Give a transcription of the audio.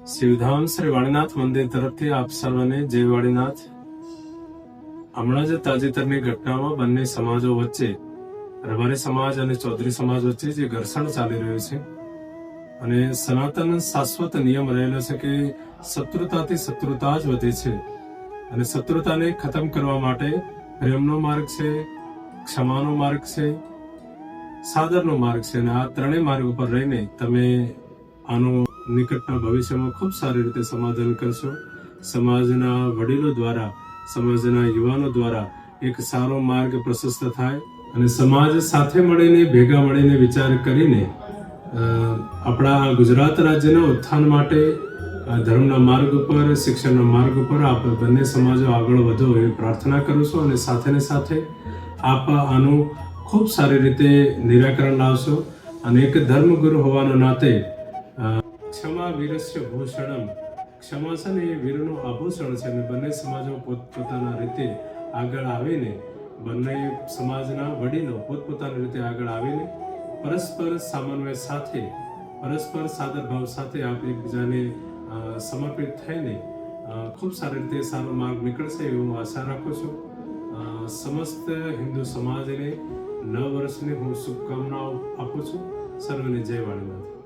શિવધામ શ્રી વાણીનાથ મંદિર તરફથી આપ સર્વને જય વાણીનાથ। હમણાં જ તાજેતરની ઘટનામાં બંને સમાજો વચ્ચે રબારી સમાજ અને ચૌધરી સમાજ વચ્ચે જે ઘર્ષણ ચાલી રહ્યું છે અને સનાતન શાશ્વત નિયમ રહેલો છે કે શત્રુતાથી શત્રુતા જ વધે છે અને શત્રુતાને ખતમ કરવા માટે પ્રેમનો માર્ગ છે, ક્ષમાનો માર્ગ છે, સાદરનો માર્ગ છે અને આ ત્રણેય માર્ગ ઉપર રહીને તમે આનું નિકટના ભવિષ્યમાં ખૂબ સારી રીતે સમાધાન કરશો। સમાજના વડીલો દ્વારા, સમાજના યુવાનો દ્વારા એક સારો માર્ગ પ્રશસ્ત થાય અને સમાજ સાથે મળીને ભેગા મળીને વિચાર કરીને આપણા ગુજરાત રાજ્યના ઉત્થાન માટે ધર્મના માર્ગ ઉપર, શિક્ષણના માર્ગ ઉપર આપ બંને સમાજો આગળ વધો એવી પ્રાર્થના કરું છું અને સાથે ને સાથે આપ આનું ખૂબ સારી રીતે નિરાકરણ લાવશો અને એક ધર્મગુરુ હોવાના નાતે ક્ષમા વીરસ્ય ભૂષણમ, ક્ષમા છે ને એ વીરનું આભૂષણ છે અને બંને સમાજો પોતપોતાના રીતે આગળ આવીને, બંને સમાજના વડીલો પોતપોતાની રીતે આગળ આવીને પરસ્પર સામન્વય સાથે, પરસ્પર સાદર ભાવ સાથે આપ એકબીજાને સમર્પિત થઈને ખૂબ સારી રીતે સારો માર્ગ નીકળશે એવું હું આશા રાખું છું। સમસ્ત હિન્દુ સમાજને નવ વર્ષની હું શુભકામનાઓ આપું છું। સર્વને જય વાણીનાથ।